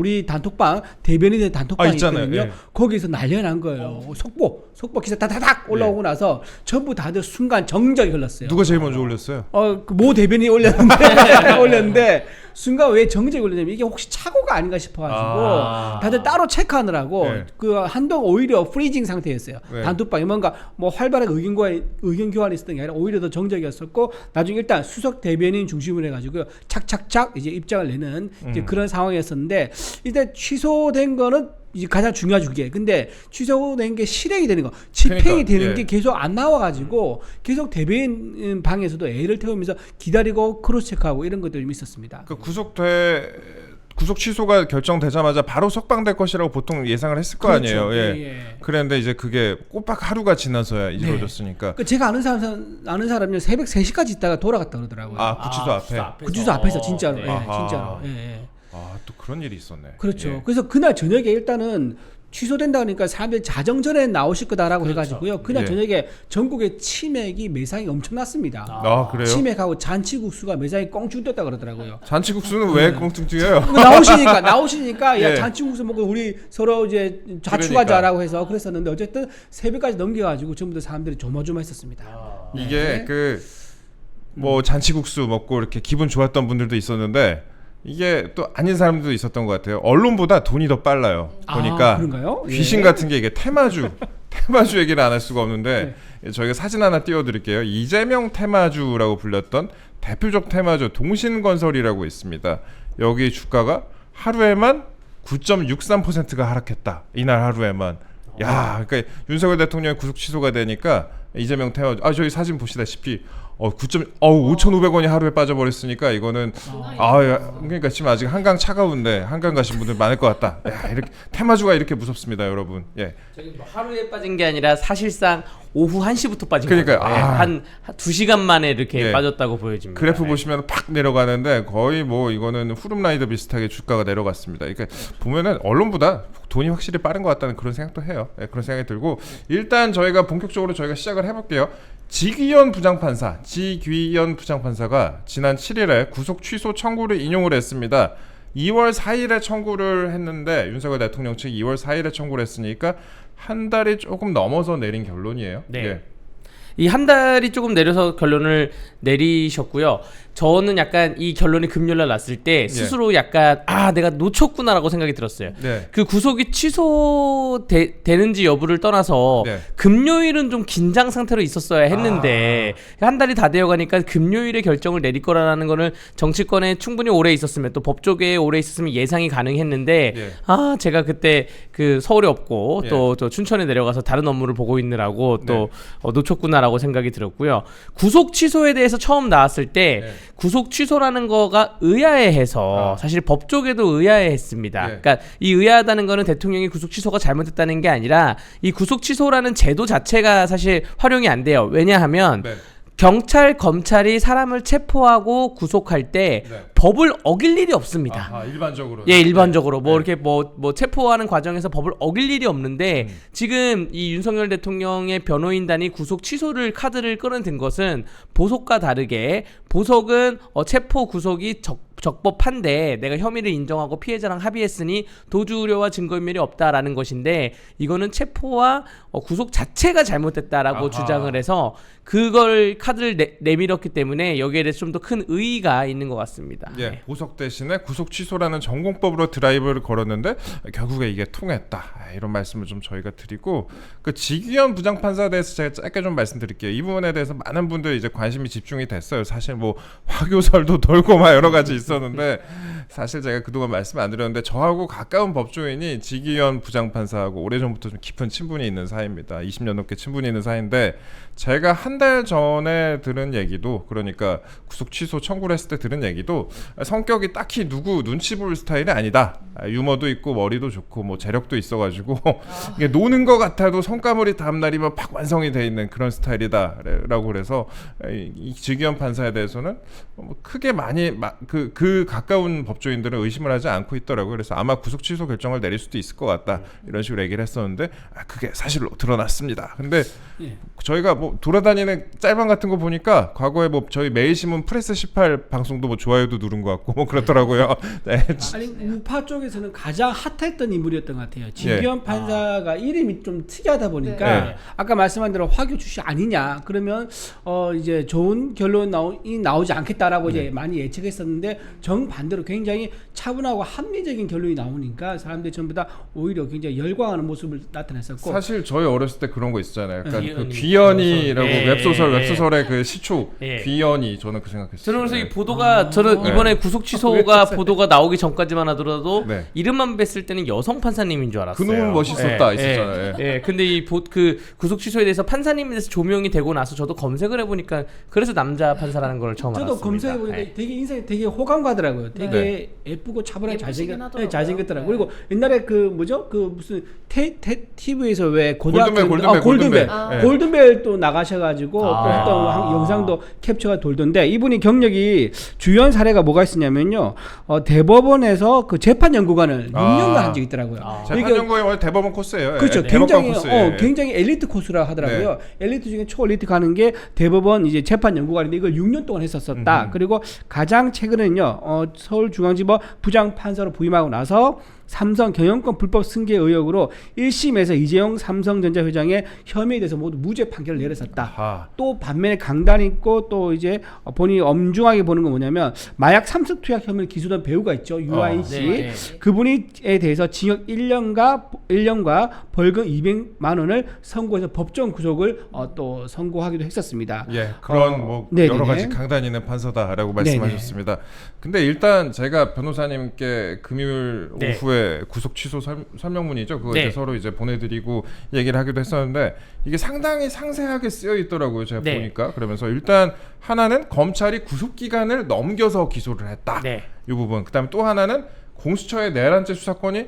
우리 단톡방 대변인의 단톡방이 있거든요. 예. 거기서 난리가 난 거예요. 속보 기사 다다닥 올라오고 나서 전부 다들 순간 정적이 흘렀어요. 누가 제일 먼저 올렸어요? 그 모 대변인이 올렸는데 순간 왜 정적이 올렸냐면 이게 혹시 착오가 아닌가 싶어가지고 다들 따로 체크하느라고 네. 그 한동안 오히려 프리징 상태였어요. 네. 단톡방이 뭔가 뭐 활발하게 의견 교환이 있었던 게 아니라 오히려 더 정적이었었고 나중에 일단 수석 대변인 중심으로 해가지고 착착착 이제 입장을 내는 이제 그런 상황이었었는데 일단 취소된 거는 이제 가장 중요하죠 그게. 근데 취소된 게 실행이 되는 거, 집행이 그러니까, 되는 예. 게 계속 안 나와가지고 계속 대변인 방에서도 애를 태우면서 기다리고 크로스 체크하고 이런 것들이 좀 있었습니다. 그 구속 취소가 결정되자마자 바로 석방될 것이라고 보통 예상을 했을 거 그렇죠. 아니에요. 예. 예. 그런데 이제 그게 꼬박 하루가 지나서야 이루어졌으니까. 제가 아는 사람은 새벽 3시까지 있다가 돌아갔다 그러더라고요. 구치소 앞에. 구치소 앞에서 진짜로. 네. 예, 진짜로. 예. 또 그런 일이 있었네. 그렇죠. 예. 그래서 그날 저녁에 일단은 취소된다 그러니까 사람들이 자정전에 나오실 거다라고 그렇죠. 해가지고요. 그날 예. 저녁에 전국의 치맥이 매상이 엄청났습니다. 그래요? 치맥하고 잔치국수가 매상이 꽁충 떴다 그러더라고요. 잔치국수는 왜 꽁충 뛰어요? 나오시니까 예. 야 잔치국수 먹고 우리 서로 이제 자축하자라고 해서 그랬었는데 어쨌든 새벽까지 넘겨가지고 전부 다 사람들이 조마조마했었습니다. 이게 뭐 잔치국수 먹고 이렇게 기분 좋았던 분들도 있었는데 이게 또 아닌 사람들도 있었던 것 같아요. 언론보다 돈이 더 빨라요. 보니까 그런가요? 귀신 예. 같은 게 이게 테마주 얘기를 안 할 수가 없는데 저희가 사진 하나 띄워드릴게요. 이재명 테마주라고 불렸던 대표적 테마주 동신건설이라고 있습니다. 여기 주가가 하루에만 9.63%가 하락했다. 이날 하루에만. 야, 그러니까 윤석열 대통령이 구속 취소가 되니까 이재명 테마주 저희 사진 보시다시피 5,500원이 하루에 빠져버렸으니까 이거는 그러니까 지금 아직 한강 차가운데 한강 가신 분들 많을 것 같다. 야, 이렇게 테마주가 이렇게 무섭습니다, 여러분. 예. 저기 뭐 하루에 빠진 게 아니라 사실상 오후 1시부터 빠진 그러니까요. 거예요. 한 2시간 만에 이렇게 빠졌다고 보여집니다. 그래프 보시면 팍 내려가는데 거의 뭐 이거는 후름라이더 비슷하게 주가가 내려갔습니다. 그러니까 보면은 언론보다 돈이 확실히 빠른 것 같다는 그런 생각도 해요. 그런 생각이 들고 일단 저희가 본격적으로 시작을 해볼게요. 지귀현 부장판사가 지난 7일에 구속 취소 청구를 인용을 했습니다. 2월 4일에 청구를 했는데 윤석열 대통령 측 2월 4일에 청구를 했으니까 한 달이 조금 넘어서 내린 결론이에요. 네. 예. 이 한 달이 조금 내려서 결론을 내리셨고요. 저는 약간 이 결론이 금요일날 났을 때 스스로 약간 내가 놓쳤구나라고 생각이 들었어요. 네. 그 구속이 취소되는지 여부를 떠나서 금요일은 좀 긴장 상태로 있었어야 했는데 한 달이 다 되어가니까 금요일에 결정을 내릴 거라는 거는 정치권에 충분히 오래 있었으면 또 법조계에 오래 있었으면 예상이 가능했는데 제가 그때 그 서울에 없고 또 춘천에 내려가서 다른 업무를 보고 있느라고 또 놓쳤구나라고 생각이 들었고요. 구속 취소에 대해서 처음 나왔을 때 구속 취소라는 거가 의아해해서 사실 법조계도 의아해했습니다. 그러니까 이 의아하다는 거는 대통령이 구속 취소가 잘못됐다는 게 아니라 이 구속 취소라는 제도 자체가 사실 활용이 안 돼요. 왜냐하면 경찰, 검찰이 사람을 체포하고 구속할 때 법을 어길 일이 없습니다. 일반적으로. 일반적으로 이렇게 뭐 체포하는 과정에서 법을 어길 일이 없는데 지금 이 윤석열 대통령의 변호인단이 구속 취소를 카드를 끌어든 것은 보석과 다르게 보석은 체포 구속이 적법한데 내가 혐의를 인정하고 피해자랑 합의했으니 도주 우려와 증거인멸이 없다라는 것인데 이거는 체포와 구속 자체가 잘못됐다라고 주장을 해서 그걸 카드를 내밀었기 때문에 여기에 대해서 좀 더 큰 의의가 있는 것 같습니다. 보석 대신에 구속 취소라는 전공법으로 드라이브를 걸었는데 결국에 이게 통했다. 이런 말씀을 좀 저희가 드리고 그 지귀현 부장판사에 대해서 제가 짧게 좀 말씀드릴게요. 이 부분에 대해서 많은 분들이 이제 관심이 집중이 됐어요. 사실 뭐 화교설도 돌고 막 여러 가지 있었는데 사실 제가 그동안 말씀 안 드렸는데 저하고 가까운 법조인이 지귀현 부장판사하고 오래전부터 좀 깊은 친분이 있는 사이입니다. 20년 넘게 친분이 있는 사이인데 제가 한 달 전에 들은 얘기도 그러니까 구속 취소 청구를 했을 때 들은 얘기도 성격이 딱히 누구 눈치 볼 스타일이 아니다. 유머도 있고 머리도 좋고 뭐 재력도 있어가지고 이게 노는 것 같아도 성과물이 다음 날이면 팍 완성이 돼 있는 그런 스타일이다라고 그래서 이 지귀현 판사에 대해서는 크게 많이 그 가까운 법조인들은 의심을 하지 않고 있더라고요. 그래서 아마 구속 취소 결정을 내릴 수도 있을 것 같다 이런 식으로 얘기를 했었는데 그게 사실로 드러났습니다. 근데 저희가 뭐 돌아다니는 짤방 같은 거 보니까 과거에 뭐 저희 매일신문 프레스 18 방송도 뭐 좋아요도 누른 것 같고 뭐 그렇더라고요. 아니 우파 쪽에 쪽에서는 가장 핫했던 인물이었던 것 같아요. 진기현 판사가 이름이 좀 특이하다 보니까 네. 아까 말씀한 대로 화교 출신 아니냐 그러면 이제 좋은 결론이 나오지 않겠다라고 이제 많이 예측했었는데 정반대로 굉장히 차분하고 합리적인 결론이 나오니까 사람들이 전부 다 오히려 굉장히 열광하는 모습을 나타냈었고 사실 저희 어렸을 때 그런 거 있잖아요. 약간 귀연이. 그 귀연이라고 예, 웹소설의 그 시초 예. 귀연이 저는 그 생각했어요. 저는 그래서 이 보도가 저는 이번에 구속 취소가 보도가 나오기 전까지만 하더라도 네. 이름만 뵀을 때는 여성 판사님인 줄 알았어요. 그놈은 멋있었다 있었잖아요. 예. 근데 그 구속 취소에 대해서 판사님에 대해서 조명이 되고 나서 저도 검색을 해보니까 그래서 남자 판사라는 걸 처음 저도 알았습니다. 검색해 보니까 예. 되게 인상이 되게 호감 가더라고요. 되게 예쁘고 차분하게 예쁘시긴 하더라고요. 잘생겼더라고요. 네. 그리고 옛날에 그 뭐죠? 그 무슨 TV에서 왜 고등학교 골든벨. 골든벨 또 나가셔가지고 또 했던 영상도 캡처가 돌던데 이분이 경력이 주연 사례가 뭐가 있었냐면요. 대법원에서 그 재판 연구관을 6년간 한 적이 있더라고요. 재판 연구에 원래 대법원 코스예요. 그렇죠. 예, 대법관 굉장히 코스예요. 굉장히 엘리트 코스라 하더라고요. 엘리트 중에 초엘리트 가는 게 대법원 이제 재판 연구관인데 이걸 6년 동안 했었었다. 그리고 가장 최근에는요. 서울중앙지법 부장 판사로 부임하고 나서 삼성 경영권 불법 승계 의혹으로 1심에서 이재용 삼성전자 회장의 혐의에 대해서 모두 무죄 판결을 내렸었다. 아하. 또 반면에 강단이 있고 또 이제 본인이 엄중하게 보는 건 뭐냐면 마약 삼성 투약 혐의를 기소된 배우가 있죠. 유아인 씨. 네. 그분이에 대해서 징역 1년과 벌금 200만 원을 선고해서 법정 구속을 또 선고하기도 했었습니다. 예, 그런 뭐 네네네. 여러 가지 강단 있는 판사다라고 말씀하셨습니다. 근데 일단 제가 변호사님께 금요일 네. 오후에 구속 취소 설명문이죠. 그거 이제 서로 이제 보내드리고 얘기를 하기도 했었는데 이게 상당히 상세하게 쓰여 있더라고요. 제가 보니까 그러면서 일단 하나는 검찰이 구속 기간을 넘겨서 기소를 했다. 이 부분. 그다음에 또 하나는 공수처의 내란죄 수사권이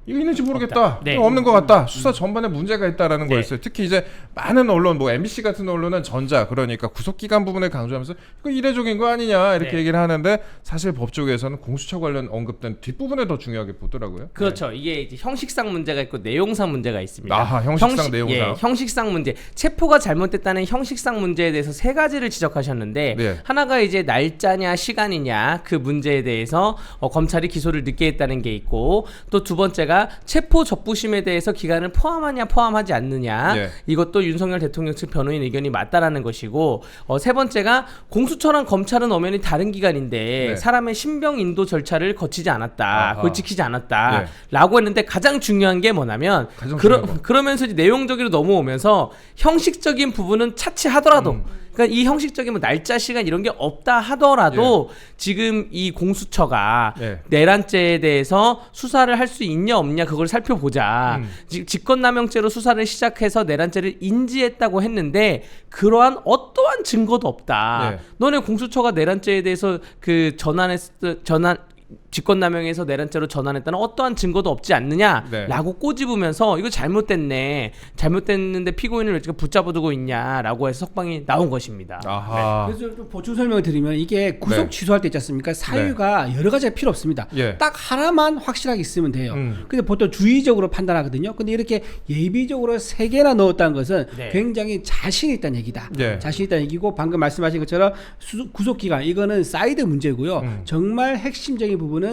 이거 있는지 모르겠다. 없는 것 같다. 수사 전반에 문제가 있다라는 거였어요. 특히 이제 많은 언론, 뭐 MBC 같은 언론은 전자, 그러니까 구속기간 부분을 강조하면서 이거 이례적인 거 아니냐 이렇게 얘기를 하는데 사실 법 쪽에서는 공수처 관련 언급된 뒷부분에 더 중요하게 보더라고요. 그렇죠. 이게 이제 형식상 문제가 있고 내용상 문제가 있습니다. 아하, 형식상, 내용상. 형식상 문제. 체포가 잘못됐다는 형식상 문제에 대해서 세 가지를 지적하셨는데 하나가 이제 날짜냐 시간이냐 그 문제에 대해서 검찰이 기소를 늦게 했다는 게 있고 또 두 번째가 체포 적부심에 대해서 기간을 포함하냐 포함하지 않느냐 이것도 윤석열 대통령 측 변호인 의견이 맞다라는 것이고 세 번째가 공수처랑 검찰은 엄연히 다른 기관인데 사람의 신병 인도 절차를 거치지 않았다. 그걸 지키지 않았다 라고 했는데 가장 중요한 게 뭐냐면 그러면서 이제 내용적으로 넘어오면서 형식적인 부분은 차치하더라도 그러니까 이 형식적인 뭐 날짜 시간 이런 게 없다 하더라도 지금 이 공수처가 내란죄에 대해서 수사를 할 수 있냐 없냐 그걸 살펴보자. 직권남용죄로 수사를 시작해서 내란죄를 인지했다고 했는데 그러한 어떠한 증거도 없다. 너네 공수처가 내란죄에 대해서 그 직권남용에서 내란죄로 전환했다는 어떠한 증거도 없지 않느냐라고 꼬집으면서 이거 잘못됐는데 피고인을 왜 붙잡아두고 있냐라고 해서 석방이 나온 것입니다. 그래서 좀 보충 설명을 드리면 이게 구속 취소할 때 있지 않습니까? 사유가 여러 가지가 필요 없습니다. 딱 하나만 확실하게 있으면 돼요. 근데 보통 주의적으로 판단하거든요. 근데 이렇게 예비적으로 3개나 넣었다는 것은 굉장히 자신 있다는 얘기다. 자신 있다는 얘기고 방금 말씀하신 것처럼 구속 기간 이거는 사이드 문제고요. 정말 핵심적인 부분은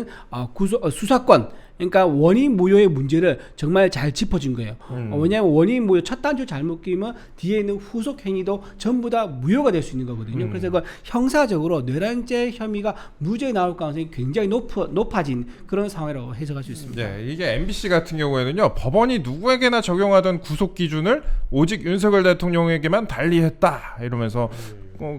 수사권 그러니까 원인 무효의 문제를 정말 잘 짚어준 거예요. 왜냐하면 원인 무효 첫 단추 잘못 끼면 뒤에 있는 후속 행위도 전부 다 무효가 될 수 있는 거거든요. 그래서 이건 형사적으로 내란죄 혐의가 무죄 나올 가능성이 굉장히 높아진 그런 상황이라고 해석할 수 있습니다. 이게 MBC 같은 경우에는요 법원이 누구에게나 적용하던 구속 기준을 오직 윤석열 대통령에게만 달리했다 이러면서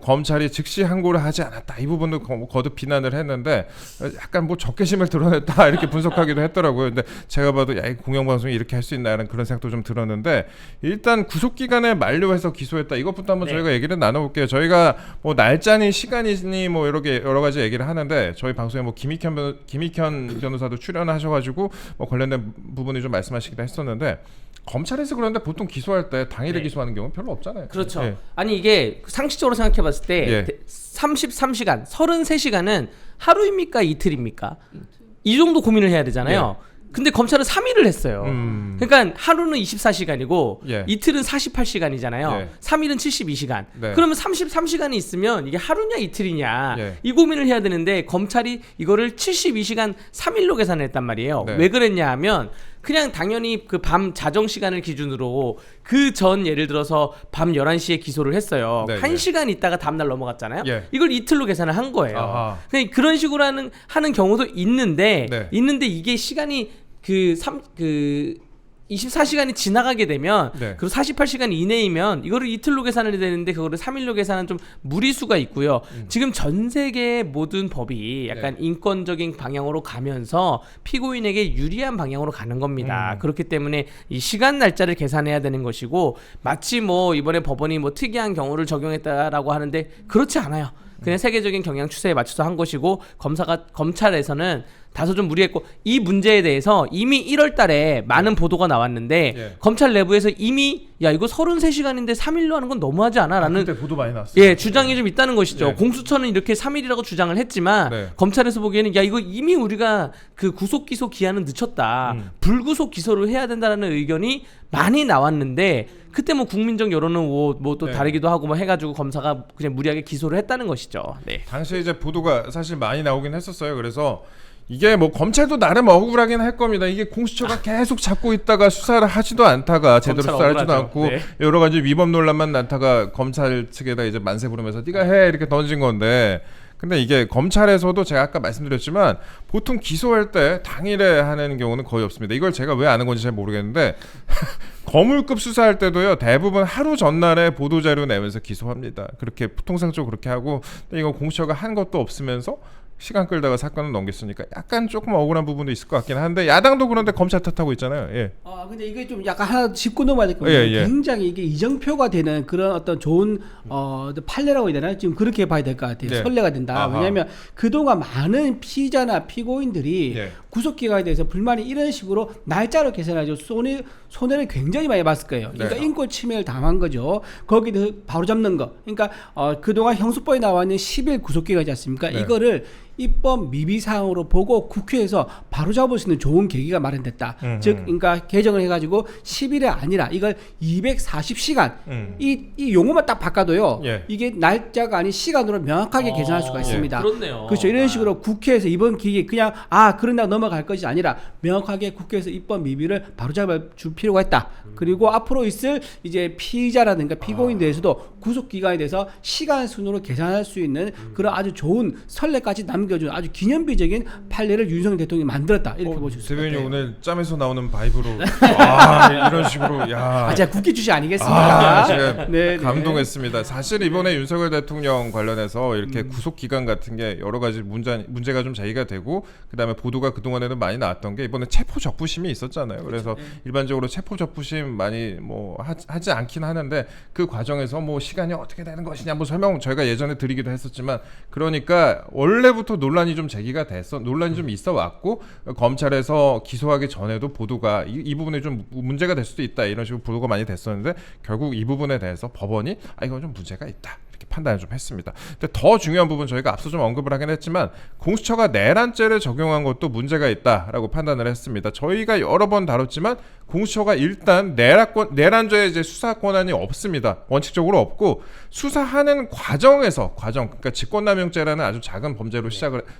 검찰이 즉시 항고를 하지 않았다 이 부분도 거듭 비난을 했는데 약간 뭐 적개심을 드러냈다 이렇게 분석하기도 했더라고요. 근데 제가 봐도 야, 이 공영방송이 이렇게 할 수 있나라는 그런 생각도 좀 들었는데 일단 구속기간을 만료해서 기소했다 이것부터 한번 저희가 얘기를 나눠볼게요. 저희가 뭐 날짜니 시간이니 뭐 여러 가지 얘기를 하는데 저희 방송에 뭐 김익현 변호사도 출연하셔가지고 뭐 관련된 부분을 좀 말씀하시기도 했었는데 검찰에서 그런데 보통 기소할 때 당일에 기소하는 경우는 별로 없잖아요. 그렇죠. 아니 이게 상식적으로 생각해봤을 때 33시간, 33시간은 하루입니까 이틀입니까? 이 정도 고민을 해야 되잖아요. 근데 검찰은 3일을 했어요. 그러니까 하루는 24시간이고 예. 이틀은 48시간이잖아요. 예. 3일은 72시간. 네. 그러면 33시간이 있으면 이게 하루냐 이틀이냐 예. 이 고민을 해야 되는데 검찰이 이거를 72시간 3일로 계산했단 말이에요. 네. 왜 그랬냐 하면 그냥 당연히 그 밤 자정 시간을 기준으로 그 전 예를 들어서 밤 11시에 기소를 했어요. 네, 1시간 있다가 다음날 넘어갔잖아요. 예. 이걸 이틀로 계산을 한 거예요. 아하. 그냥 그런 식으로 하는 경우도 있는데 네. 이게 시간이 24시간이 지나가게 되면 네. 그리고 48시간 이내이면 이거를 이틀로 계산을 해야 되는데 그거를 3일로 계산은 좀 무리수가 있고요. 지금 전 세계의 모든 법이 약간 인권적인 방향으로 가면서 피고인에게 유리한 방향으로 가는 겁니다. 그렇기 때문에 이 시간 날짜를 계산해야 되는 것이고 마치 뭐 이번에 법원이 뭐 특이한 경우를 적용했다라고 하는데 그렇지 않아요. 그냥 세계적인 경향 추세에 맞춰서 한 것이고 검찰에서는 다소 좀 무리했고 이 문제에 대해서 이미 1월 달에 많은 보도가 나왔는데 예. 검찰 내부에서 이미 야 이거 33시간인데 3일로 하는 건 너무하지 않아? 라는 그때 보도 많이 났어요. 예, 주장이 좀 있다는 것이죠. 네. 공수처는 이렇게 3일이라고 주장을 했지만 네. 검찰에서 보기에는 야 이거 이미 우리가 그 구속 기소 기한은 늦췄다. 불구속 기소를 해야 된다라는 의견이 많이 나왔는데 그때 뭐 국민적 여론은 뭐 또 네. 다르기도 하고 뭐 해가지고 검사가 그냥 무리하게 기소를 했다는 것이죠. 네. 당시에 이제 보도가 사실 많이 나오긴 했었어요. 그래서 이게 뭐 검찰도 나름 억울하긴 할 겁니다. 이게 공수처가 계속 잡고 있다가 수사를 하지도 않다가 제대로 검찰 수사를 하지도 억울하죠. 않고 네. 여러 가지 위법 논란만 낳다가 검찰 측에다 이제 만세 부르면서 네가 해 이렇게 던진 건데 근데 이게 검찰에서도 제가 아까 말씀드렸지만 보통 기소할 때 당일에 하는 경우는 거의 없습니다. 이걸 제가 왜 아는 건지 잘 모르겠는데 거물급 수사할 때도요 대부분 하루 전날에 보도자료 내면서 기소합니다. 그렇게 통상적으로 그렇게 하고 근데 이거 공수처가 한 것도 없으면서 시간 끌다가 사건을 넘겼으니까 약간 조금 억울한 부분도 있을 것 같긴 한데 야당도 그런데 검찰 탓하고 있잖아요. 예. 근데 이게 좀 약간 하나 짚고 넘어야 될 겁니다. 예. 굉장히 이게 이정표가 되는 그런 어떤 좋은 판례라고 해야 되나요? 지금 그렇게 봐야 될 것 같아요. 네. 선례가 된다. 아하. 왜냐하면 그동안 많은 피의자나 피고인들이 예. 구속기간에 대해서 불만이 이런 식으로 날짜로 계산하죠. 손해를 굉장히 많이 봤을 거예요. 그러니까 네. 인권 침해를 당한 거죠. 거기서 바로 잡는 거. 그러니까 그동안 형수법에 나와 있는 10일 구속기간이지 않습니까? 네. 이거를 입법 미비사항으로 보고 국회에서 바로 잡을 수 있는 좋은 계기가 마련됐다. 즉, 그러니까 개정을 해가지고 10일이 아니라 이걸 240시간 이 용어만 딱 바꿔도요. 예. 이게 날짜가 아닌 시간으로 명확하게 계산할 수가 있습니다. 그렇네요. 그렇죠. 이런 식으로 국회에서 이번 기기에 그냥 그런다고 넘어갈 것이 아니라 명확하게 국회에서 입법 미비를 바로잡아 줄 필요가 있다. 그리고 앞으로 있을 이제 피의자라든가 피고인들에서도 구속 기간에 대해서 시간 순으로 계산할 수 있는 그런 아주 좋은 선례까지 남겨준 아주 기념비적인 판례를 윤석열 대통령이 만들었다. 이렇게 보실 수 대변인 있어요. 오늘 짬에서 나오는 바이브로 이런 식으로 야. 제가 국회 주시 아니겠습니까? 제가 네, 감동했습니다. 사실 이번에 윤석열 대통령 관련해서 이렇게 구속 기간 같은 게 여러 가지 문제가 좀 제기가 되고 그다음에 보도가 그동안에는 많이 나왔던 게 이번에 체포 적부심이 있었잖아요. 그래서 일반적으로 체포 적부심 많이 뭐 하지 않긴 하는데 그 과정에서 뭐 시간이 어떻게 되는 것이냐 뭐 설명 저희가 예전에 드리기도 했었지만 그러니까 원래부터 논란이 좀 제기가 됐어 논란이 좀 있어 왔고 검찰에서 기소하기 전에도 보도가 이 부분에 좀 문제가 될 수도 있다 이런 식으로 보도가 많이 됐었는데 결국 이 부분에 대해서 법원이 이건 좀 문제가 있다. 이렇게 판단을 좀 했습니다. 근데 더 중요한 부분 저희가 앞서 좀 언급을 하긴 했지만 공수처가 내란죄를 적용한 것도 문제가 있다라고 판단을 했습니다. 저희가 여러 번 다뤘지만 공수처가 일단 내란죄의 이제 수사 권한이 없습니다. 원칙적으로 없고 수사하는 과정에서 그러니까 직권남용죄라는 아주 작은 범죄로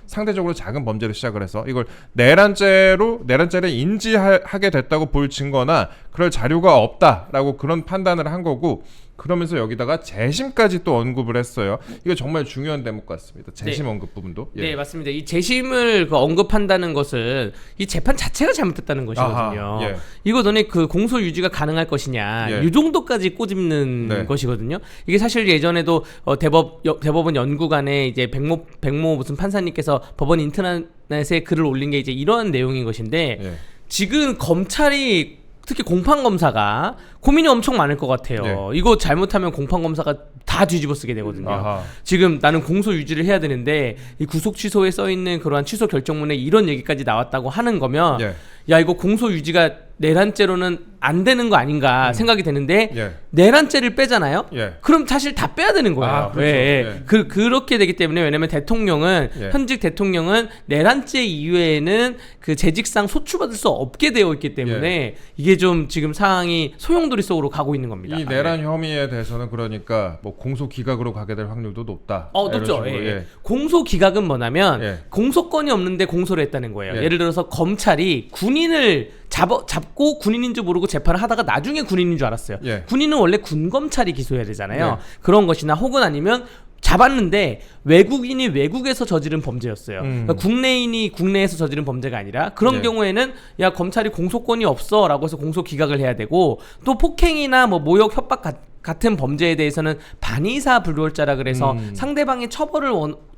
상대적으로 작은 범죄로 시작을 해서 이걸 내란죄를 인지하게 됐다고 볼 증거나 그럴 자료가 없다라고 그런 판단을 한 거고 그러면서 여기다가 재심까지 또 언급을 했어요. 이거 정말 중요한 대목 같습니다. 재심 언급 부분도. 예. 네, 맞습니다. 이 재심을 언급한다는 것은 이 재판 자체가 잘못됐다는 것이거든요. 아하, 예. 이거 너네 그 공소 유지가 가능할 것이냐, 예. 이 정도까지 꼬집는 네. 것이거든요. 이게 사실 예전에도 대법원 연구관에 이제 백모 무슨 판사님께서 법원 인터넷에 글을 올린 게 이제 이러한 내용인 것인데 예. 지금 검찰이 특히 공판검사가 고민이 엄청 많을 것 같아요. 네. 이거 잘못하면 공판검사가 다 뒤집어 쓰게 되거든요. 아하. 지금 나는 공소 유지를 해야 되는데 이 구속 취소에 써 있는 그러한 취소 결정문에 이런 얘기까지 나왔다고 하는 거면 예. 야 이거 공소 유지가 내란죄로는 안 되는 거 아닌가 생각이 되는데 예. 내란죄를 빼잖아요. 예. 그럼 사실 다 빼야 되는 거예요. 아, 그렇죠. 예. 그렇게 되기 때문에 왜냐면 대통령은 예. 현직 대통령은 내란죄 이외에는 그 재직상 소추받을 수 없게 되어 있기 때문에 이게 좀 지금 상황이 소용돌이 속으로 가고 있는 겁니다. 이 내란 혐의에 대해서는 그러니까 뭐 공소 기각으로 가게 될 확률도 높다. 높죠. 이런 식으로, 예. 공소 기각은 뭐냐면 예. 공소권이 없는데 공소를 했다는 거예요. 예. 예를 들어서 검찰이 군인을 잡고 군인인 줄 모르고 재판을 하다가 나중에 군인인 줄 알았어요. 예. 군인은 원래 군검찰이 기소해야 되잖아요. 예. 그런 것이나 혹은 아니면 잡았는데 외국인이 외국에서 저지른 범죄였어요. 그러니까 국내인이 국내에서 저지른 범죄가 아니라 그런 예. 경우에는 야 검찰이 공소권이 없어라고 해서 공소 기각을 해야 되고 또 폭행이나 뭐 모욕 협박 같은 범죄에 대해서는 반의사 불효자라 그래서 상대방의 처벌을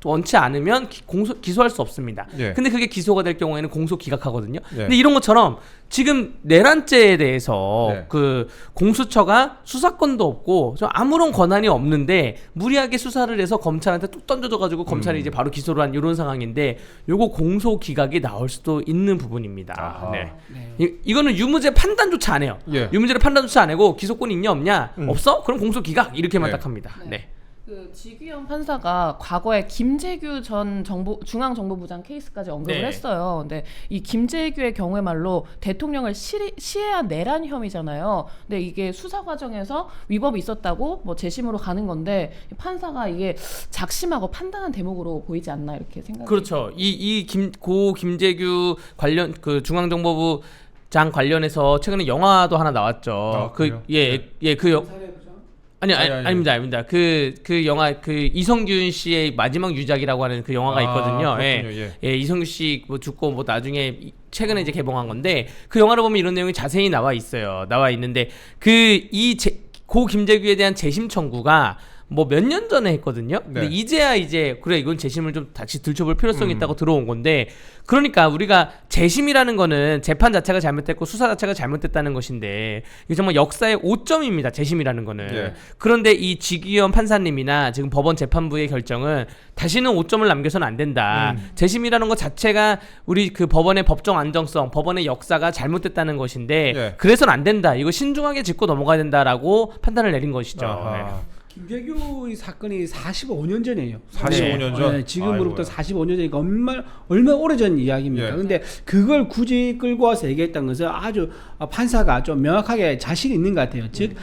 원치 않으면 기소할 수 없습니다. 예. 근데 그게 기소가 될 경우에는 공소 기각하거든요. 예. 근데 이런 것처럼 지금 내란죄에 대해서 예. 그 공수처가 수사권도 없고 좀 아무런 권한이 없는데 무리하게 수사를 해서 검찰한테 뚝 던져줘가지고 검찰이 이제 바로 기소를 한 이런 상황인데 요거 공소 기각이 나올 수도 있는 부분입니다. 아하. 네. 이거는 유무죄 판단조차 안 해요. 예. 유무죄를 판단조차 안 하고 기소권이 있냐 없냐 없어? 그럼 공소 기각 이렇게만 네. 딱 합니다. 네. 그 지규현 판사가 과거에 김재규 전 중앙정보부장 케이스까지 언급을 네. 했어요. 근데 이 김재규의 경우에말로 대통령을 시해한 내란 혐의잖아요. 근데 이게 수사 과정에서 위법이 있었다고 뭐 재심으로 가는 건데 판사가 이게 작심하고 판단한 대목으로 보이지 않나 이렇게 생각이. 그렇죠. 고 김재규 관련 그 중앙정보부 장 관련해서 최근에 영화도 하나 나왔죠. 아, 그래요? 아닙니다. 그 영화 그 이성균 씨의 마지막 유작이라고 하는 그 영화가 있거든요. 그렇군요. 예, 이성균 씨 뭐 죽고 뭐 나중에 최근에 이제 개봉한 건데 그 영화를 보면 이런 내용이 자세히 나와 있어요. 나와 있는데 고 김재규에 대한 재심 청구가 뭐 몇 년 전에 했거든요. 근데 네. 이제야 그래 이건 재심을 좀 다시 들춰볼 필요성이 있다고 들어온 건데 그러니까 우리가 재심이라는 거는 재판 자체가 잘못됐고 수사 자체가 잘못됐다는 것인데 이게 정말 역사의 오점입니다. 재심이라는 거는. 네. 그런데 이 지기현 판사님이나 지금 법원 재판부의 결정은 다시는 오점을 남겨서는 안 된다. 재심이라는 것 자체가 우리 그 법원의 법정 안정성, 법원의 역사가 잘못됐다는 것인데 네. 그래서는 안 된다. 이거 신중하게 짚고 넘어가야 된다라고 판단을 내린 것이죠. 아하. 네. 김재규 이 사건이 45년 전이에요. 45년 전? 네, 지금으로부터 아이고야. 45년 전이니까 얼마 오래전 이야기입니다. 예. 근데 그걸 굳이 끌고 와서 얘기했던 것은 아주 판사가 좀 명확하게 자신이 있는 것 같아요. 즉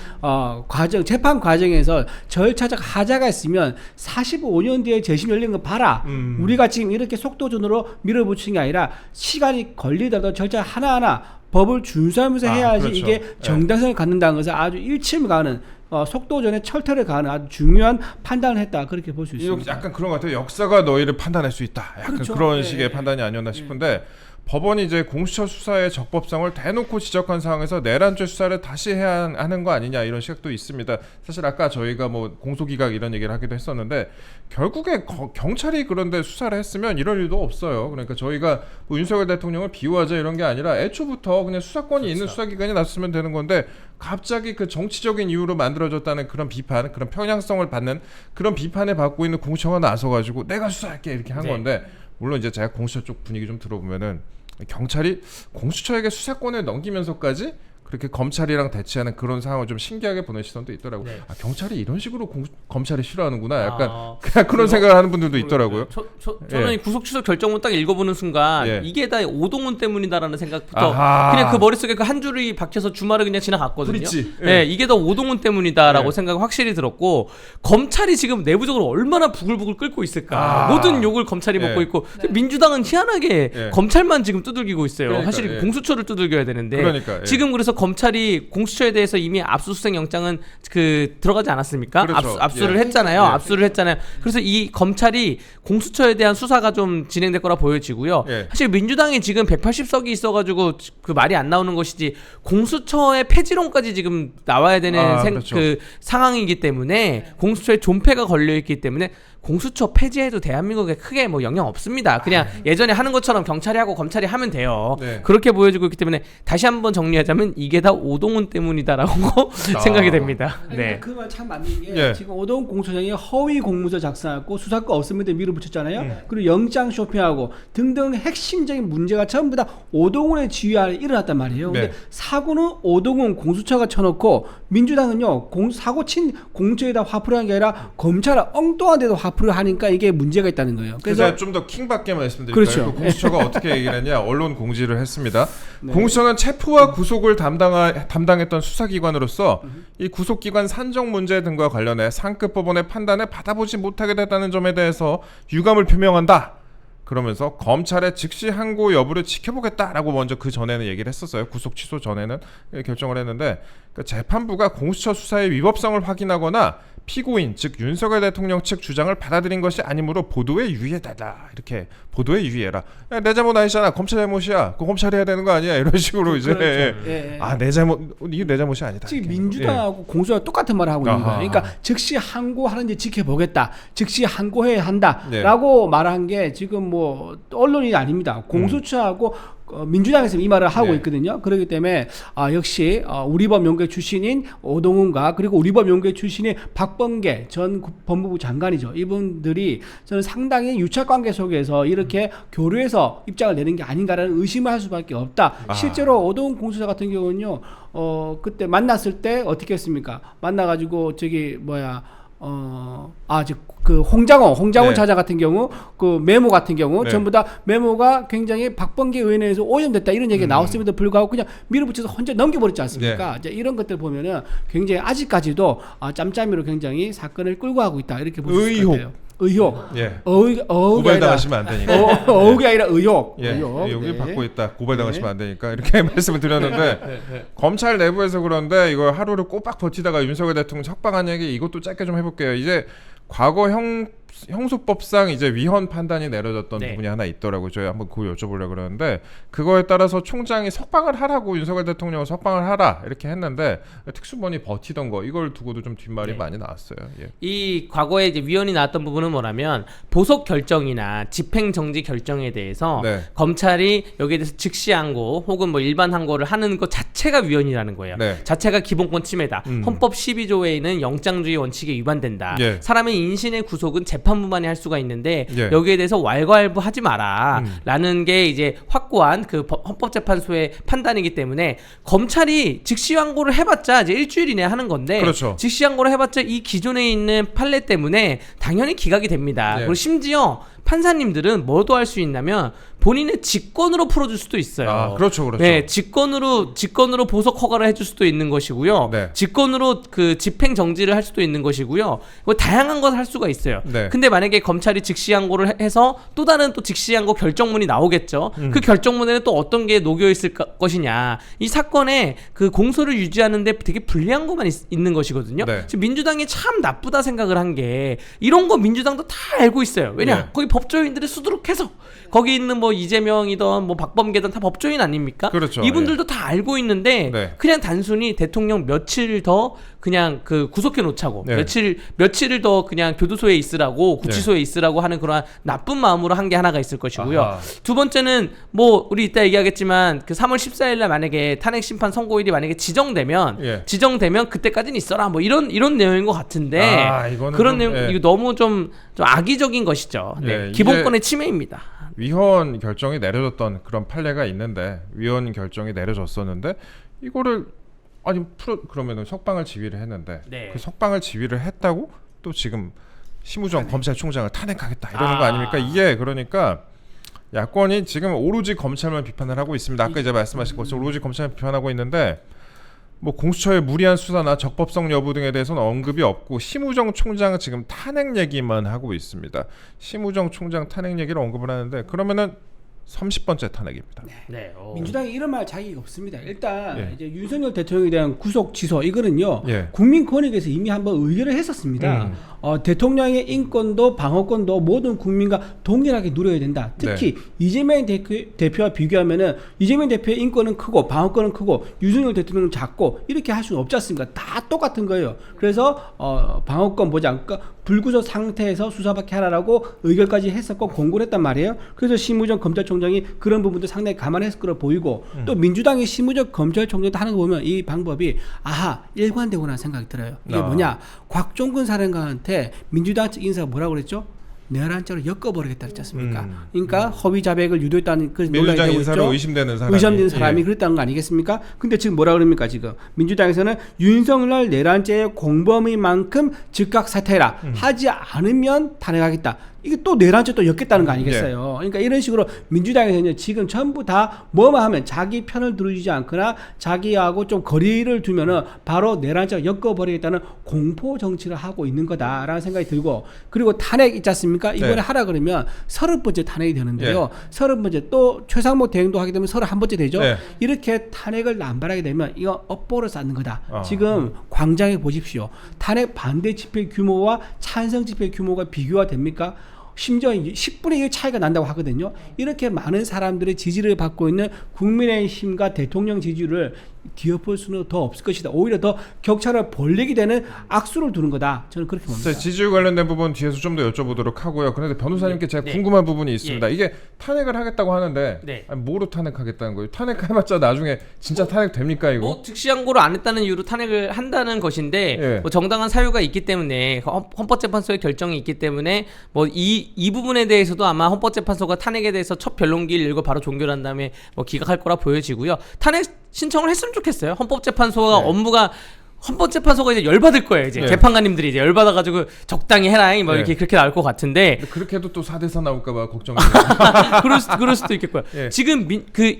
재판 과정에서 절차적 하자가 있으면 45년 뒤에 재심 열린 거 봐라. 우리가 지금 이렇게 속도전으로 밀어붙이는 게 아니라 시간이 걸리더라도 절차 하나하나 법을 준수하면서 해야지 그렇죠. 이게 정당성을 갖는다는 것을 아주 일침을 가는 속도전에 철퇴를 가는 아주 중요한 판단을 했다 그렇게 볼 수 있습니다. 약간 그런 것 같아요. 역사가 너희를 판단할 수 있다. 약간 그렇죠. 그런 네. 식의 판단이 아니었나 싶은데 법원이 이제 공수처 수사의 적법성을 대놓고 지적한 상황에서 내란죄 수사를 다시 해야 하는 거 아니냐 이런 시각도 있습니다. 사실 아까 저희가 뭐 공소기각 이런 얘기를 하기도 했었는데 결국에 경찰이 그런데 수사를 했으면 이럴 일도 없어요. 그러니까 저희가 뭐 윤석열 대통령을 비호하자 이런 게 아니라 애초부터 그냥 수사권이 있는 수사기관이 났으면 되는 건데 갑자기 그 정치적인 이유로 만들어졌다는 그런 비판, 그런 편향성을 받는 그런 비판에 받고 있는 공수처가 나서가지고 내가 수사할게 이렇게 한 건데 물론 이제 제가 공수처 쪽 분위기 좀 들어보면은 경찰이 공수처에게 수사권을 넘기면서까지 그렇게 검찰이랑 대치하는 그런 상황을 좀 신기하게 보는 시선도 있더라고요. 네. 경찰이 이런 식으로 검찰이 싫어하는구나. 약간 그냥 그런 생각을 하는 분들도 있더라고요. 저는 이 구속 취소 결정문 딱 읽어보는 순간 예. 이게 다 오동훈 때문이다라는 생각부터 아하. 그냥 그 머릿속에 그 한 줄이 박혀서 주말을 그냥 지나갔거든요. 그렇지. 예. 네, 이게 다 오동훈 때문이다라고 예. 생각이 확실히 들었고 검찰이 지금 내부적으로 얼마나 부글부글 끓고 있을까. 모든 욕을 검찰이 예. 먹고 있고 민주당은 희한하게 예. 검찰만 지금 두들기고 있어요. 그러니까, 사실 예. 공수처를 두들겨야 되는데 그러니까, 예. 지금 그래서 검찰이 공수처에 대해서 이미 압수수색 영장은 들어가지 않았습니까? 그렇죠. 압수를 예. 했잖아요. 예. 압수를 했잖아요. 그래서 이 검찰이 공수처에 대한 수사가 좀 진행될 거라 보여지고요. 예. 사실 민주당이 지금 180석이 있어가지고 그 말이 안 나오는 것이지 공수처의 폐지론까지 지금 나와야 되는 그렇죠. 그 상황이기 때문에 공수처에 존폐가 걸려 있기 때문에 공수처 폐지해도 대한민국에 크게 뭐 영향 없습니다. 그냥 예전에 하는 것처럼 경찰이 하고 검찰이 하면 돼요. 네. 그렇게 보여지고 있기 때문에 다시 한번 정리하자면 이게 다 오동훈 때문이다라고 생각이 됩니다. 네. 그 말 참 맞는 게 예. 지금 오동훈 공수처장이 허위 공문서 작성하고 수사권 없음에도 밀어붙였잖아요. 그리고 영장 쇼핑하고 등등 핵심적인 문제가 전부 다 오동훈의 지휘 아래 일어났단 말이에요. 근데 네. 사고는 오동훈 공수처가 쳐놓고 민주당은요 사고 친 공처에다 화풀이 한 게 아니라 검찰을 엉뚱한 데도 화풀이 하니까 이게 문제가 있다는 거예요. 그래서 좀 더 킹받게 말씀드릴까요? 그렇죠. 그 공수처가 어떻게 얘기를 했냐? 언론 공지를 했습니다. 공수처는 체포와 구속을 담당했던 수사기관으로서 이 구속기관 산정 문제 등과 관련해 상급 법원의 판단을 받아보지 못하게 됐다는 점에 대해서 유감을 표명한다. 그러면서 검찰의 즉시 항고 여부를 지켜보겠다라고 먼저 그 전에는 얘기를 했었어요. 구속 취소 전에는 결정을 했는데 그 재판부가 공수처 수사의 위법성을 확인하거나 피고인 즉 윤석열 대통령 측 주장을 받아들인 것이 아니므로 보도에 유의해달라. 이렇게 보도에 유의해라. 야, 내 잘못 아니잖아. 검찰 잘못이야. 그거 검찰이 해야 되는 거 아니야. 이런 식으로 이제 그렇죠. 예. 아, 내 잘못 이게 내 잘못이 아니다. 지금 이렇게. 민주당하고 공수처가 똑같은 말을 하고 있는 거예요. 그러니까 즉시 항고하는지 지켜보겠다. 즉시 항고해야 한다라고 말한 게 지금 뭐 언론이 아닙니다. 공수처하고 민주당에서 이 말을 하고 네. 있거든요. 그렇기 때문에 역시 우리법 연구회 출신인 오동훈과 그리고 우리법 연구회 출신인 박범계 전 법무부 장관이죠. 이분들이 저는 상당히 유착관계 속에서 이렇게 교류해서 입장을 내는 게 아닌가라는 의심을 할 수밖에 없다. 실제로 오동훈 공수처 같은 경우는요. 그때 만났을 때 어떻게 했습니까? 만나가지고 저기 그 홍장호 네. 차장 같은 경우 그 메모 같은 경우 네. 전부 다 메모가 굉장히 박범계 의원에서 오염됐다 이런 얘기가 나왔음에도 불구하고 그냥 밀어붙여서 혼자 넘겨버렸지 않습니까? 네. 이제 이런 것들 보면은 굉장히 아직까지도 짬짬이로 굉장히 사건을 끌고 가고 있다 이렇게 볼 수 있을 것 같아요. 의혹. 예. 어휘가 고발당하시면 안 되니까. 어휘가 아니라 의혹. 예, 의혹. 여기 네. 받고 있다. 고발당하시면 안 되니까 이렇게 말씀을 드렸는데 검찰 내부에서 그런데 이걸 하루를 꼬박 버티다가 윤석열 대통령 석방한 얘기 이것도 짧게 좀 해볼게요. 이제 과거 형소법상 이제 위헌 판단이 내려졌던 네. 부분이 하나 있더라고요. 저희 한번 그거 여쭤보려고 그러는데 그거에 따라서 총장이 석방을 하라고 윤석열 대통령을 석방을 하라 이렇게 했는데 특수본이 버티던 거 이걸 두고도 좀 뒷말이 네. 많이 나왔어요. 예. 이 과거에 이제 위헌이 나왔던 부분은 뭐냐면 보석 결정이나 집행 정지 결정에 대해서 네. 검찰이 여기에 대해서 즉시 항고 혹은 뭐 일반 항고를 하는 것 자체가 위헌이라는 거예요. 네. 자체가 기본권 침해다. 헌법 12조에 있는 영장주의 원칙에 위반된다. 예. 사람의 인신의 구속은 재판부만이 할 수가 있는데 예. 여기에 대해서 왈가왈부하지 마라라는 게 이제 확고한 그 헌법재판소의 판단이기 때문에 검찰이 즉시 항고를 해봤자 이제 일주일 이내 하는 건데 그렇죠. 즉시 항고를 해봤자 이 기존에 있는 판례 때문에 당연히 기각이 됩니다. 예. 그리고 심지어 판사님들은 뭐도 할 수 있냐면 본인의 직권으로 풀어줄 수도 있어요. 아, 그렇죠. 네, 직권으로 보석 허가를 해줄 수도 있는 것이고요. 네. 직권으로 그 집행 정지를 할 수도 있는 것이고요. 뭐 다양한 것을 할 수가 있어요. 네. 근데 만약에 검찰이 즉시 항고를 해서 또 다른 또 즉시 항고 결정문이 나오겠죠. 그 결정문에는 또 어떤 게 녹여 있을 것이냐. 이 사건에 그 공소를 유지하는데 되게 불리한 것만 있는 것이거든요. 네. 지금 민주당이 참 나쁘다 생각을 한 게 이런 거 민주당도 다 알고 있어요. 왜냐? 네. 거기 법조인들이 수두룩해서 거기 있는 뭐 이재명이든 뭐 박범계든 다 법조인 아닙니까? 그렇죠. 이분들도 다 알고 있는데 네. 그냥 단순히 대통령 며칠 더 그냥 그 구속해 놓자고 네. 며칠을 더 그냥 교도소에 있으라고 구치소에 있으라고 하는 그런 나쁜 마음으로 한 게 하나가 있을 것이고요. 아하. 두 번째는 뭐 우리 이따 얘기하겠지만 그 3월 14일 날 만약에 탄핵 심판 선고일이 만약에 지정되면 예. 그때까지는 있어라 뭐 이런 내용인 것 같은데 이거는 그런 좀, 내용 예. 이거 너무 좀 악의적인 것이죠. 네. 예, 기본권의 침해입니다. 위헌 결정이 내려졌던 그런 판례가 있는데 위헌 결정이 내려졌었는데 이거를 그러면은 석방을 지휘를 했는데 네. 그 석방을 지휘를 했다고 또 지금 심우정 검찰총장을 탄핵하겠다 이러는 거 아닙니까? 이게 그러니까 야권이 지금 오로지 검찰만 비판을 하고 있습니다. 아까 이제 말씀하신 것처럼 오로지 검찰만 비판하고 있는데 뭐 공수처의 무리한 수사나 적법성 여부 등에 대해서는 언급이 없고 심우정 총장은 지금 탄핵 얘기만 하고 있습니다. 심우정 총장 탄핵 얘기를 언급을 하는데 그러면은 30번째 탄핵입니다. 네. 민주당이 이런 말 자격이 없습니다. 일단 예. 이제 윤석열 대통령에 대한 구속 취소 이거는요 예. 국민권익에서 이미 한번 의결을 했었습니다. 대통령의 인권도 방어권도 모든 국민과 동일하게 누려야 된다. 특히 이재명 대표와 비교하면은 이재명 대표의 인권은 크고 방어권은 크고 윤석열 대통령은 작고 이렇게 할 수는 없지 않습니까? 다 똑같은 거예요. 그래서 방어권 보장, 그러니까 불구속 상태에서 수사받게 하라라고 의결까지 했었고 공고를 했단 말이에요. 그래서 심우정 검찰총장이 그런 부분도 상당히 감안했을 거로 보이고 또 민주당이 심우정 검찰총장도 하는 거 보면 이 방법이 일관되구나 생각이 들어요. 이게 뭐냐, 곽종근 사령관한테 민주당 측 인사가 뭐라고 그랬죠? 내란죄로 엮어버리겠다 그랬지 않습니까? 그러니까 허위 자백을 유도했다는 그 논란이 민주당 되고 인사로 있죠. 의심되는 사람이 그랬다는 거 아니겠습니까? 근데 지금 뭐라 그럽니까? 지금 민주당에서는 윤석열 내란죄의 공범이만큼 즉각 사퇴해라. 하지 않으면 탄핵하겠다. 이게 또 내란죄 또 엮겠다는 거 아니겠어요? 그러니까 이런 식으로 민주당에서는 지금 전부 다 뭐만 하면 자기 편을 들어주지 않거나 자기하고 좀 거리를 두면은 바로 내란죄 엮어버리겠다는 공포 정치를 하고 있는 거다라는 생각이 들고, 그리고 탄핵 있지 않습니까? 이번에 하라 그러면 30번째 탄핵이 되는데요. 30번째 또 최상목 대행도 하게 되면 31번째 되죠. 이렇게 탄핵을 남발하게 되면 이거 업보를 쌓는 거다. 지금 광장에 보십시오. 탄핵 반대 집회 규모와 찬성 집회 규모가 비교가 됩니까? 심지어 10분의 1 차이가 난다고 하거든요. 이렇게 많은 사람들의 지지를 받고 있는 국민의힘과 대통령 지지를 뒤엎을 수는 더 없을 것이다. 오히려 더 격차를 벌리게 되는 악수를 두는 거다. 저는 그렇게 봅니다. 지지율 관련된 부분 뒤에서 좀 더 여쭤보도록 하고요. 그런데 변호사님께 제가 궁금한 부분이 있습니다. 이게 탄핵을 하겠다고 하는데 아니, 뭐로 탄핵하겠다는 거예요? 탄핵해봤자 나중에 진짜 탄핵 됩니까 이거? 뭐 즉시항고를 안 했다는 이유로 탄핵을 한다는 것인데 뭐 정당한 사유가 있기 때문에 헌법재판소의 결정이 있기 때문에 뭐 이 부분에 대해서도 아마 헌법재판소가 탄핵에 대해서 첫 변론기를 읽고 바로 종결한 다음에 뭐 기각할 거라 보여지고요. 탄핵 신청을 했으면 좋겠어요. 헌법재판소가 업무가 헌법재판소가 이제 열받을 거예요. 이제 재판관님들이 이제 열받아가지고 적당히 해라 뭐 이렇게 그렇게 나올 것 같은데. 그렇게 해도 또 4대4 나올까봐 걱정이. 그럴 수도 있겠고요. 지금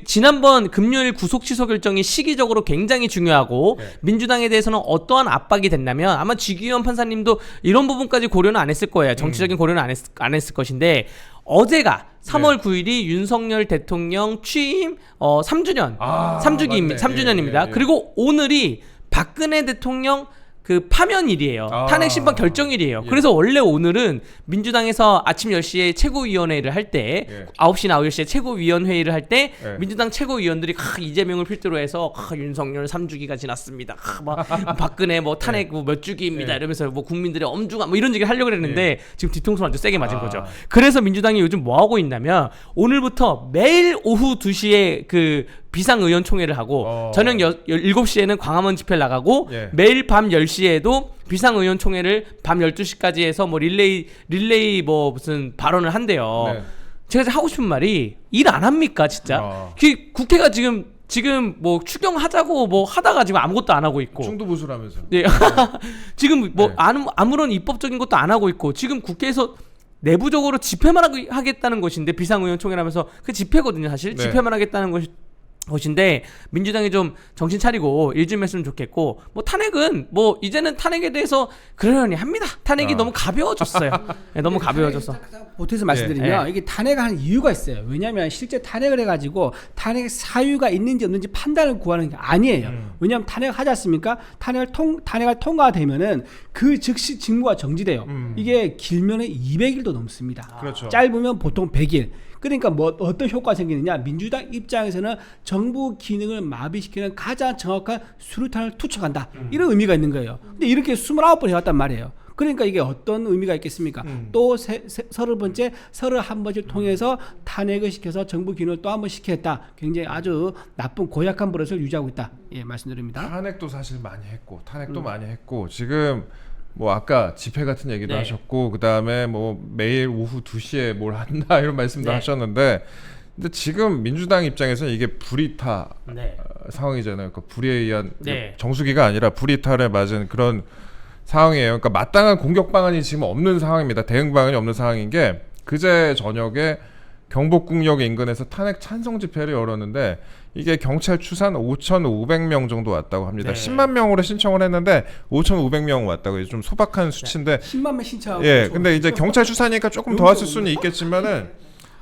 지난번 금요일 구속 취소 결정이 시기적으로 굉장히 중요하고 민주당에 대해서는 어떠한 압박이 됐냐면 아마 지기현 판사님도 이런 부분까지 고려는 안 했을 거예요. 정치적인 고려는 안 했을 것인데. 어제가 3월 9일이 윤석열 대통령 취임 3주년, 3주년입니다. 그리고 오늘이 박근혜 대통령 그 파면일이에요. 탄핵 심판 결정일이에요. 그래서 원래 오늘은 민주당에서 아침 10시에 최고위원회를 할 때 9시나 10시에 최고위원회의를 할 때 민주당 최고위원들이 이재명을 필두로 해서 윤석열 3주기가 지났습니다. 막 박근혜 뭐 탄핵 몇 주기입니다. 이러면서 뭐 국민들의 엄중한 뭐 이런 얘기를 하려고 했는데 지금 뒤통수를 아주 세게 맞은 거죠. 그래서 민주당이 요즘 뭐 하고 있냐면 오늘부터 매일 오후 2시에 그 비상의원총회를 하고 저녁 7시에는 광화문 집회를 나가고 매일 밤 10시에도 비상의원총회를 밤 12시까지 해서 뭐 릴레이 뭐 무슨 발언을 한대요. 제가 하고 싶은 말이 일 안 합니까 진짜? 국회가 지금 뭐 추경하자고 뭐 하다가 지금 아무것도 안 하고 있고 중도보수라면서 지금 뭐 아무런 입법적인 것도 안 하고 있고 지금 국회에서 내부적으로 집회만 하겠다는 것인데 비상의원총회라면서 그 집회거든요 사실. 집회만 하겠다는 것인데 민주당이 좀 정신 차리고 일 좀 했으면 좋겠고 뭐 탄핵은 뭐 이제는 탄핵에 대해서 그러려니 합니다. 탄핵이 너무 가벼워졌어요. 너무 가벼워져서. 보태서 말씀드리면 이게 탄핵하는 이유가 있어요. 왜냐하면 실제 탄핵을 해가지고 탄핵 사유가 있는지 없는지 판단을 구하는 게 아니에요. 왜냐하면 탄핵하지 않습니까? 탄핵을 통과되면은 그 즉시 직무가 정지돼요. 이게 길면은 200일도 넘습니다. 그렇죠. 짧으면 보통 100일. 그러니까 뭐 어떤 효과가 생기느냐, 민주당 입장에서는 정부 기능을 마비시키는 가장 정확한 수류탄을 투척한다 이런 의미가 있는 거예요. 근데 이렇게 29번 해왔단 말이에요. 그러니까 이게 어떤 의미가 있겠습니까? 또 30번째 31번째 통해서 탄핵을 시켜서 정부 기능을 또 한 번 시켰다. 굉장히 아주 나쁜 고약한 버릇을 유지하고 있다. 말씀드립니다. 탄핵도 사실 많이 했고 탄핵도 많이 했고 지금 뭐 아까 집회 같은 얘기도 하셨고 그 다음에 뭐 매일 오후 2시에 뭘 한다 이런 말씀도 하셨는데 근데 지금 민주당 입장에서는 이게 불이타 상황이잖아요. 그러니까 불에 의한 정수기가 아니라 불이타를 맞은 그런 상황이에요. 그러니까 마땅한 공격 방안이 지금 없는 상황입니다. 대응 방안이 없는 상황인 게 그제 저녁에 경복궁역 인근에서 탄핵 찬성 집회를 열었는데 이게 경찰 추산 5,500명 정도 왔다고 합니다. 10만 명으로 신청을 했는데 5,500명 왔다고 좀 소박한 수치인데 10만 명 신청. 근데 이제 경찰 추산이니까 조금 더 왔을 수는 있겠지만은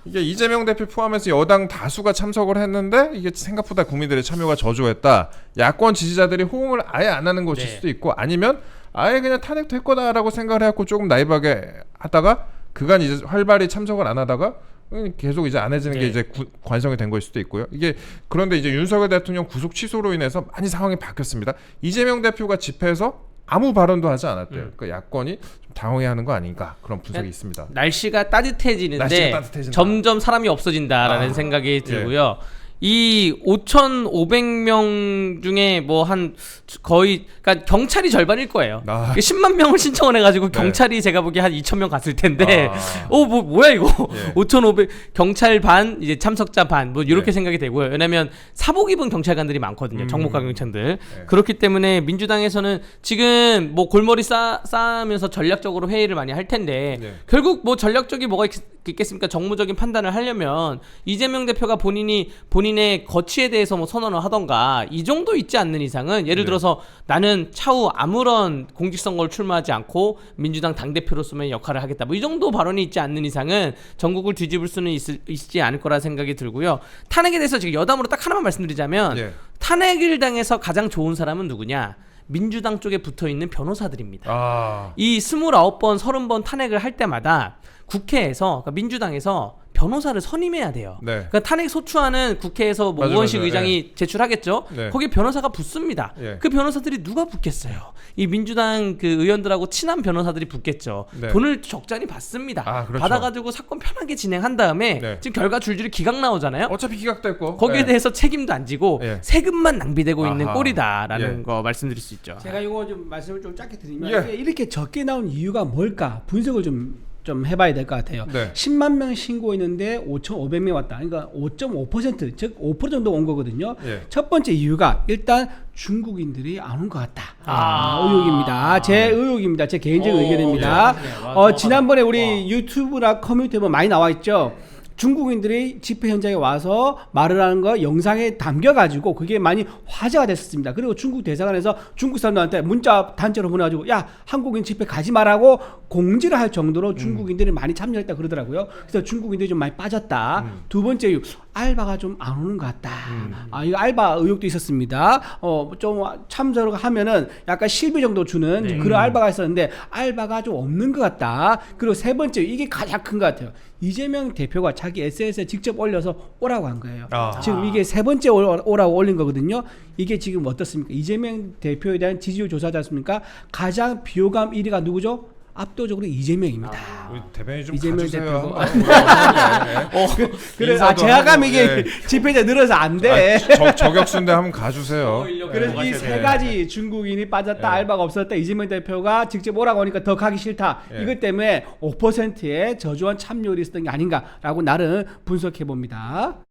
이게 이재명 대표 포함해서 여당 다수가 참석을 했는데 이게 생각보다 국민들의 참여가 저조했다. 야권 지지자들이 호응을 아예 안 하는 것일 수도 있고 아니면 아예 그냥 탄핵될 거다라고 생각을 해갖고 조금 나이브하게 하다가 그간 이제 활발히 참석을 안 하다가 계속 이제 안 해지는 게 이제 관성이 된 걸 수도 있고요. 이게 그런데 이제 윤석열 대통령 구속 취소로 인해서 많이 상황이 바뀌었습니다. 이재명 대표가 집회에서 아무 발언도 하지 않았대요. 그러니까 야권이 좀 당황해하는 거 아닌가 그런 분석이 있습니다. 날씨가 따뜻해지는데 점점 사람이 없어진다라는 생각이 들고요. 이 5,500명 중에 뭐 한 거의 그러니까 경찰이 절반일 거예요. 10만 명을 신청을 해가지고 경찰이 제가 보기에 한 2,000명 갔을 텐데, 뭐야 이거? 5,500 경찰 반 이제 참석자 반 뭐 이렇게 생각이 되고요. 왜냐면 사복 입은 경찰관들이 많거든요. 정보과 경찰들. 그렇기 때문에 민주당에서는 지금 뭐 골머리 쌓으면서 전략적으로 회의를 많이 할 텐데 결국 뭐 전략적이 뭐가 있겠습니까? 정무적인 판단을 하려면 이재명 대표가 본인의 거취에 대해서 뭐 선언을 하던가 이 정도 있지 않는 이상은 예를 들어서 나는 차후 아무런 공직선거를 출마하지 않고 민주당 당대표로서의 역할을 하겠다 뭐 이 정도 발언이 있지 않는 이상은 전국을 뒤집을 수는 있지 않을 거라 생각이 들고요. 탄핵에 대해서 지금 여담으로 딱 하나만 말씀드리자면 탄핵을 당해서 가장 좋은 사람은 누구냐? 민주당 쪽에 붙어있는 변호사들입니다. 이 29번 30번 탄핵을 할 때마다 국회에서 그러니까 민주당에서 변호사를 선임해야 돼요. 그러니까 탄핵 소추안은 국회에서 뭐 우원식 의장이 제출하겠죠. 거기 변호사가 붙습니다. 그 변호사들이 누가 붙겠어요? 이 민주당 그 의원들하고 친한 변호사들이 붙겠죠. 돈을 적잖이 받습니다. 그렇죠. 받아가지고 사건 편하게 진행한 다음에 지금 결과 줄줄이 기각 나오잖아요. 어차피 기각됐고 거기에 대해서 책임도 안 지고 세금만 낭비되고 있는 꼴이다라는 거 말씀드릴 수 있죠. 제가 이거 좀 말씀을 좀 짧게 드리면 이렇게 적게 나온 이유가 뭘까 분석을 좀 해봐야 될 것 같아요. 10만 명 신고했는데 5,500명 왔다. 그러니까 5.5% 즉 5% 정도 온 거거든요. 첫 번째 이유가 일단 중국인들이 안 온 것 같다. 의혹입니다. 제 의혹입니다. 제 개인적인 의견입니다. 지난번에 우리 유튜브나 커뮤니티에 보면 많이 나와 있죠. 중국인들이 집회 현장에 와서 말을 하는 거 영상에 담겨가지고 그게 많이 화제가 됐었습니다. 그리고 중국 대사관에서 중국 사람들한테 문자 단체로 보내가지고 야 한국인 집회 가지 마라고 공지를 할 정도로 중국인들이 많이 참여했다 그러더라고요. 그래서 중국인들이 좀 많이 빠졌다. 두 번째 이유 알바가 좀 안 오는 것 같다. 이거 알바 의혹도 있었습니다. 좀 참석을 하면은 약간 실비 정도 주는 그런 알바가 있었는데 알바가 좀 없는 것 같다. 그리고 세 번째 이게 가장 큰 것 같아요. 이재명 대표가 자기 SNS에 직접 올려서 오라고 한 거예요. 지금 이게 세 번째 오라고 올린 거거든요. 이게 지금 어떻습니까? 이재명 대표에 대한 지지율 조사하지 않습니까? 가장 비호감 1위가 누구죠? 압도적으로 이재명입니다. 우리 대변인 좀 이재명 가주세요. 그래, 제가 가면 이게 집회자 늘어서 안 돼. 저격수인데 한번 가주세요. 그래서 이 세 가지 중국인이 빠졌다, 알바가 없었다, 이재명 대표가 직접 오라고 하니까 더 가기 싫다. 이것 때문에 5%의 저조한 참여율이 있었던 게 아닌가라고 나름 분석해 봅니다.